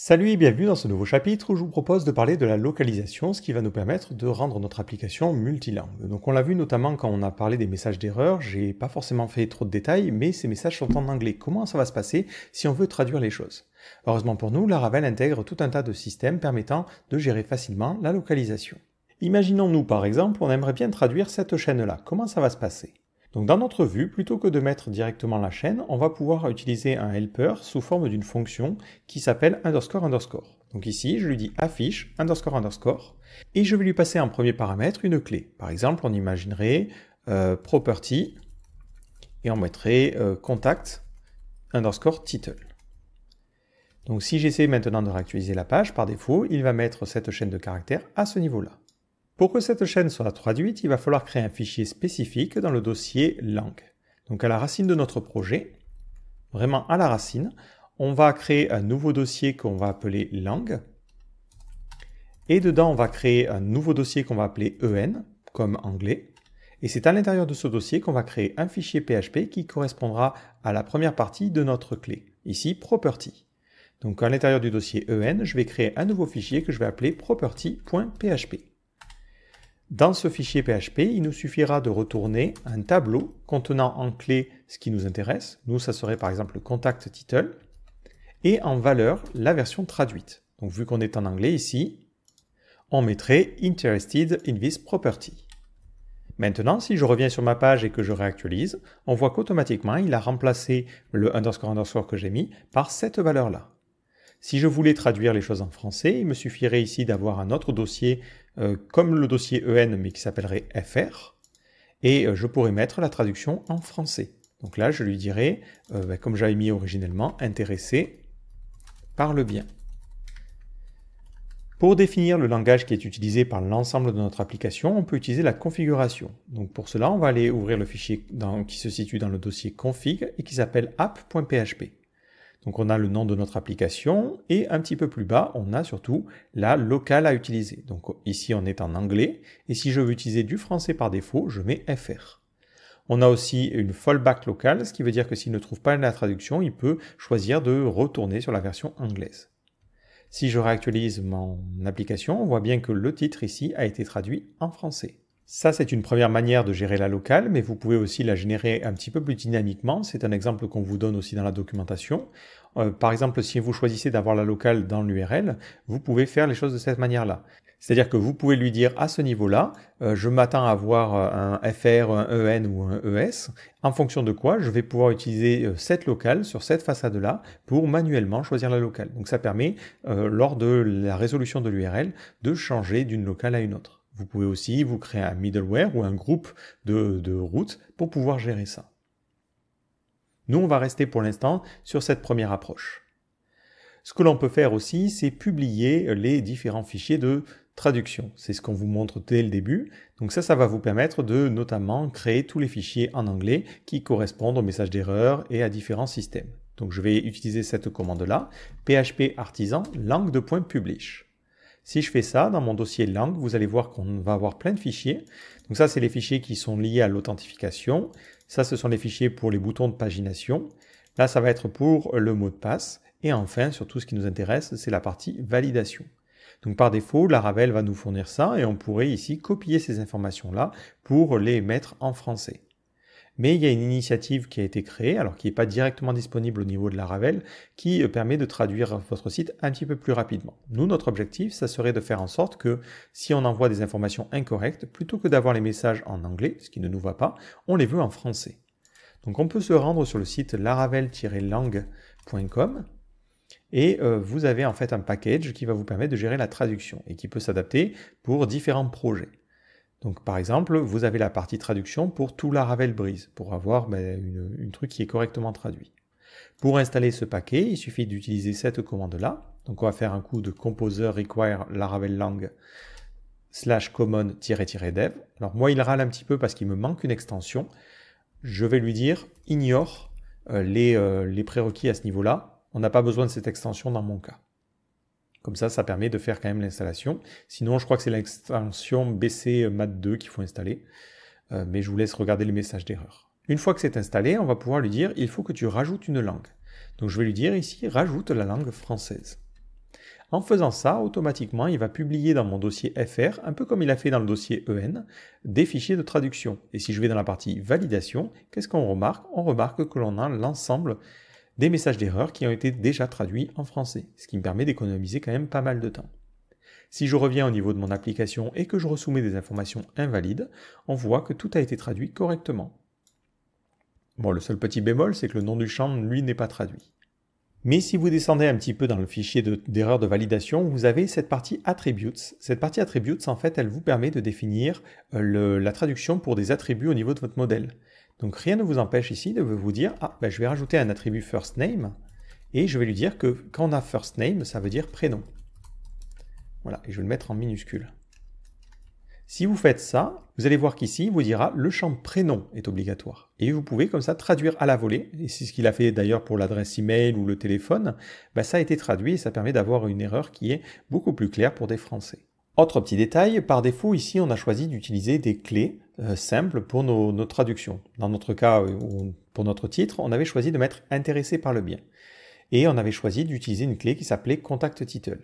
Salut et bienvenue dans ce nouveau chapitre où je vous propose de parler de la localisation, ce qui va nous permettre de rendre notre application multilingue. Donc on l'a vu notamment quand on a parlé des messages d'erreur, j'ai pas forcément fait trop de détails, mais ces messages sont en anglais. Comment ça va se passer si on veut traduire les choses? Heureusement pour nous, Laravel intègre tout un tas de systèmes permettant de gérer facilement la localisation. Imaginons-nous par exemple, on aimerait bien traduire cette chaîne-là. Comment ça va se passer? Donc dans notre vue, plutôt que de mettre directement la chaîne, on va pouvoir utiliser un helper sous forme d'une fonction qui s'appelle underscore underscore. Donc ici, je lui dis affiche underscore underscore et je vais lui passer en premier paramètre une clé. Par exemple, on imaginerait property et on mettrait contact underscore title. Donc si j'essaie maintenant de réactualiser la page, par défaut, il va mettre cette chaîne de caractères à ce niveau-là. Pour que cette chaîne soit traduite, il va falloir créer un fichier spécifique dans le dossier langue. Donc à la racine de notre projet, vraiment à la racine, on va créer un nouveau dossier qu'on va appeler langue. Et dedans, on va créer un nouveau dossier qu'on va appeler en, comme anglais. Et c'est à l'intérieur de ce dossier qu'on va créer un fichier PHP qui correspondra à la première partie de notre clé, ici property. Donc à l'intérieur du dossier en, je vais créer un nouveau fichier que je vais appeler property.php. Dans ce fichier PHP, il nous suffira de retourner un tableau contenant en clé ce qui nous intéresse. Nous, ça serait par exemple le contact title et en valeur la version traduite. Donc vu qu'on est en anglais ici, on mettrait interested in this property. Maintenant, si je reviens sur ma page et que je réactualise, on voit qu'automatiquement, il a remplacé le underscore underscore que j'ai mis par cette valeur-là. Si je voulais traduire les choses en français, il me suffirait ici d'avoir un autre dossier comme le dossier en mais qui s'appellerait fr et je pourrais mettre la traduction en français. Donc là, je lui dirais, comme j'avais mis originellement, intéressé par le bien. Pour définir le langage qui est utilisé par l'ensemble de notre application, on peut utiliser la configuration. Donc pour cela, on va aller ouvrir le fichier qui se situe dans le dossier config et qui s'appelle app.php. Donc on a le nom de notre application et un petit peu plus bas, on a surtout la locale à utiliser. Donc ici on est en anglais et si je veux utiliser du français par défaut, je mets FR. On a aussi une fallback locale, ce qui veut dire que s'il ne trouve pas la traduction, il peut choisir de retourner sur la version anglaise. Si je réactualise mon application, on voit bien que le titre ici a été traduit en français. Ça, c'est une première manière de gérer la locale, mais vous pouvez aussi la générer un petit peu plus dynamiquement. C'est un exemple qu'on vous donne aussi dans la documentation. Par exemple, si vous choisissez d'avoir la locale dans l'URL, vous pouvez faire les choses de cette manière-là. C'est-à-dire que vous pouvez lui dire à ce niveau-là, je m'attends à avoir un FR, un EN ou un ES, en fonction de quoi je vais pouvoir utiliser cette locale sur cette façade-là pour manuellement choisir la locale. Donc ça permet, lors de la résolution de l'URL, de changer d'une locale à une autre. Vous pouvez aussi vous créer un middleware ou un groupe de routes pour pouvoir gérer ça. Nous, on va rester pour l'instant sur cette première approche. Ce que l'on peut faire aussi, c'est publier les différents fichiers de traduction. C'est ce qu'on vous montre dès le début. Donc ça va vous permettre de notamment créer tous les fichiers en anglais qui correspondent aux messages d'erreur et à différents systèmes. Donc je vais utiliser cette commande-là, php artisan langue de .publish. Si je fais ça, dans mon dossier langue, vous allez voir qu'on va avoir plein de fichiers. Donc ça, c'est les fichiers qui sont liés à l'authentification. Ça, ce sont les fichiers pour les boutons de pagination. Là, ça va être pour le mot de passe. Et enfin, surtout, ce qui nous intéresse, c'est la partie validation. Donc par défaut, Laravel va nous fournir ça et on pourrait ici copier ces informations-là pour les mettre en français. Mais il y a une initiative qui a été créée, alors qui n'est pas directement disponible au niveau de Laravel, qui permet de traduire votre site un petit peu plus rapidement. Nous, notre objectif, ça serait de faire en sorte que si on envoie des informations incorrectes, plutôt que d'avoir les messages en anglais, ce qui ne nous va pas, on les veut en français. Donc on peut se rendre sur le site laravel-langue.com et vous avez en fait un package qui va vous permettre de gérer la traduction et qui peut s'adapter pour différents projets. Donc par exemple, vous avez la partie traduction pour tout Laravel Breeze, pour avoir une truc qui est correctement traduit. Pour installer ce paquet, il suffit d'utiliser cette commande-là. Donc on va faire un coup de composer require laravel lang /common-dev. Alors moi, il râle un petit peu parce qu'il me manque une extension. Je vais lui dire ignore les prérequis à ce niveau-là. On n'a pas besoin de cette extension dans mon cas. Comme ça permet de faire quand même l'installation. Sinon, je crois que c'est l'extension BC Mat2 qu'il faut installer. Mais je vous laisse regarder les messages d'erreur. Une fois que c'est installé, on va pouvoir lui dire « il faut que tu rajoutes une langue ». Donc je vais lui dire ici « rajoute la langue française ». En faisant ça, automatiquement, il va publier dans mon dossier FR, un peu comme il a fait dans le dossier EN, des fichiers de traduction. Et si je vais dans la partie validation, qu'est-ce qu'on remarque? On remarque que l'on a l'ensemble des messages d'erreur qui ont été déjà traduits en français, ce qui me permet d'économiser quand même pas mal de temps. Si je reviens au niveau de mon application et que je ressoumets des informations invalides, on voit que tout a été traduit correctement. Bon, le seul petit bémol, c'est que le nom du champ, lui, n'est pas traduit. Mais si vous descendez un petit peu dans le fichier d'erreur de validation, vous avez cette partie Attributes. Cette partie Attributes, en fait, elle vous permet de définir la traduction pour des attributs au niveau de votre modèle. Donc rien ne vous empêche ici de vous dire, je vais rajouter un attribut first name, et je vais lui dire que quand on a first name, ça veut dire prénom. Voilà, et je vais le mettre en minuscule. Si vous faites ça, vous allez voir qu'ici, il vous dira le champ prénom est obligatoire. Et vous pouvez comme ça traduire à la volée, et c'est ce qu'il a fait d'ailleurs pour l'adresse email ou le téléphone, ça a été traduit et ça permet d'avoir une erreur qui est beaucoup plus claire pour des Français. Autre petit détail, par défaut ici on a choisi d'utiliser des clés simples pour nos traductions. Dans notre cas, pour notre titre, on avait choisi de mettre intéressé par le bien. Et on avait choisi d'utiliser une clé qui s'appelait contact title.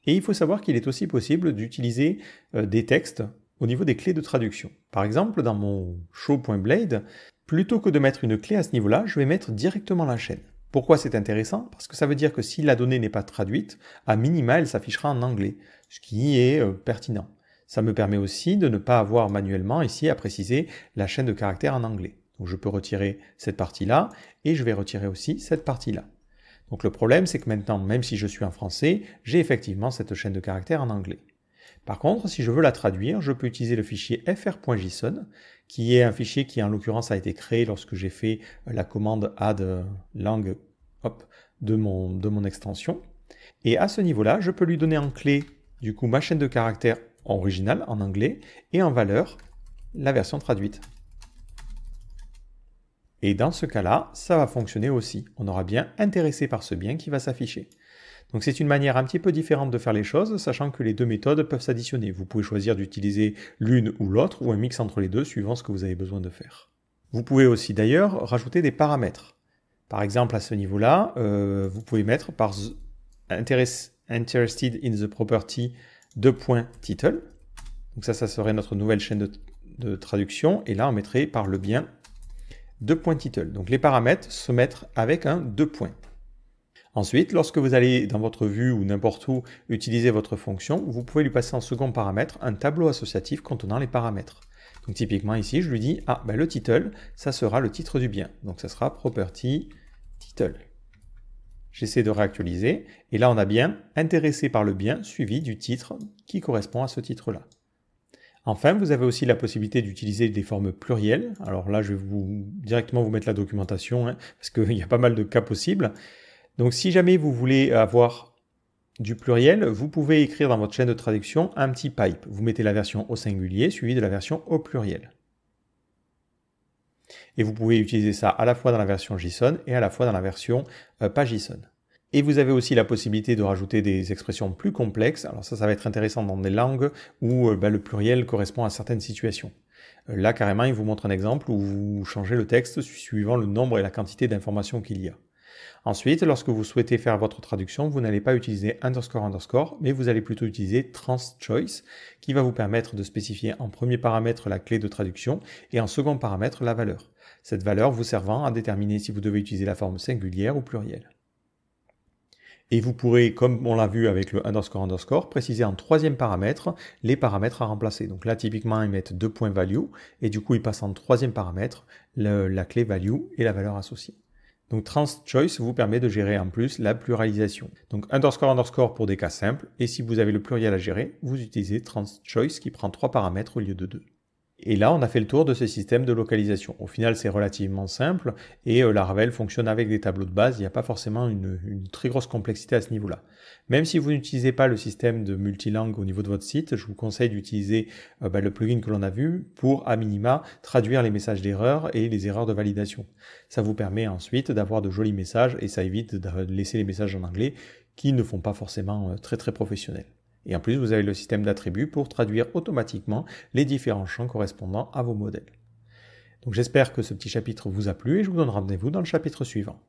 Et il faut savoir qu'il est aussi possible d'utiliser des textes au niveau des clés de traduction. Par exemple, dans mon show.blade, plutôt que de mettre une clé à ce niveau-là, je vais mettre directement la chaîne. Pourquoi c'est intéressant? Parce que ça veut dire que si la donnée n'est pas traduite, à minima, elle s'affichera en anglais, ce qui est pertinent. Ça me permet aussi de ne pas avoir manuellement ici à préciser la chaîne de caractères en anglais. Donc je peux retirer cette partie-là et je vais retirer aussi cette partie-là. Donc le problème, c'est que maintenant, même si je suis en français, j'ai effectivement cette chaîne de caractères en anglais. Par contre, si je veux la traduire, je peux utiliser le fichier fr.json, qui est un fichier qui en l'occurrence a été créé lorsque j'ai fait la commande add lang de mon extension. Et à ce niveau-là, je peux lui donner en clé du coup ma chaîne de caractères originale en anglais et en valeur la version traduite. Et dans ce cas-là, ça va fonctionner aussi. On aura bien intéressé par ce bien qui va s'afficher. Donc c'est une manière un petit peu différente de faire les choses, sachant que les deux méthodes peuvent s'additionner. Vous pouvez choisir d'utiliser l'une ou l'autre, ou un mix entre les deux, suivant ce que vous avez besoin de faire. Vous pouvez aussi d'ailleurs rajouter des paramètres. Par exemple, à ce niveau-là, vous pouvez mettre par interested in the property .title. Donc ça serait notre nouvelle chaîne de traduction. Et là, on mettrait par le bien .title. Donc les paramètres se mettent avec un 2 points. Ensuite, lorsque vous allez dans votre vue ou n'importe où utiliser votre fonction, vous pouvez lui passer en second paramètre un tableau associatif contenant les paramètres. Donc typiquement ici, je lui dis, le title, ça sera le titre du bien. Donc ça sera property title. J'essaie de réactualiser, et là on a bien intéressé par le bien suivi du titre qui correspond à ce titre-là. Enfin, vous avez aussi la possibilité d'utiliser des formes plurielles. Alors là, je vais directement vous mettre la documentation, parce qu'il y a pas mal de cas possibles. Donc si jamais vous voulez avoir du pluriel, vous pouvez écrire dans votre chaîne de traduction un petit pipe. Vous mettez la version au singulier suivie de la version au pluriel. Et vous pouvez utiliser ça à la fois dans la version JSON et à la fois dans la version pas JSON. Et vous avez aussi la possibilité de rajouter des expressions plus complexes. Alors ça va être intéressant dans des langues où le pluriel correspond à certaines situations. Là, carrément, il vous montre un exemple où vous changez le texte suivant le nombre et la quantité d'informations qu'il y a. Ensuite, lorsque vous souhaitez faire votre traduction, vous n'allez pas utiliser __, mais vous allez plutôt utiliser transChoice, qui va vous permettre de spécifier en premier paramètre la clé de traduction et en second paramètre la valeur. Cette valeur vous servant à déterminer si vous devez utiliser la forme singulière ou plurielle. Et vous pourrez, comme on l'a vu avec le __, préciser en troisième paramètre les paramètres à remplacer. Donc là, typiquement, ils mettent 2 points value, et du coup, ils passent en troisième paramètre la clé value et la valeur associée. Donc transChoice vous permet de gérer en plus la pluralisation. Donc __ pour des cas simples, et si vous avez le pluriel à gérer, vous utilisez transChoice qui prend 3 paramètres au lieu de 2. Et là, on a fait le tour de ce système de localisation. Au final, c'est relativement simple, et Laravel fonctionne avec des tableaux de base, il n'y a pas forcément une très grosse complexité à ce niveau-là. Même si vous n'utilisez pas le système de multilangue au niveau de votre site, je vous conseille d'utiliser le plugin que l'on a vu pour, à minima, traduire les messages d'erreur et les erreurs de validation. Ça vous permet ensuite d'avoir de jolis messages, et ça évite de laisser les messages en anglais qui ne font pas forcément très professionnels. Et en plus, vous avez le système d'attributs pour traduire automatiquement les différents champs correspondant à vos modèles. Donc j'espère que ce petit chapitre vous a plu et je vous donne rendez-vous dans le chapitre suivant.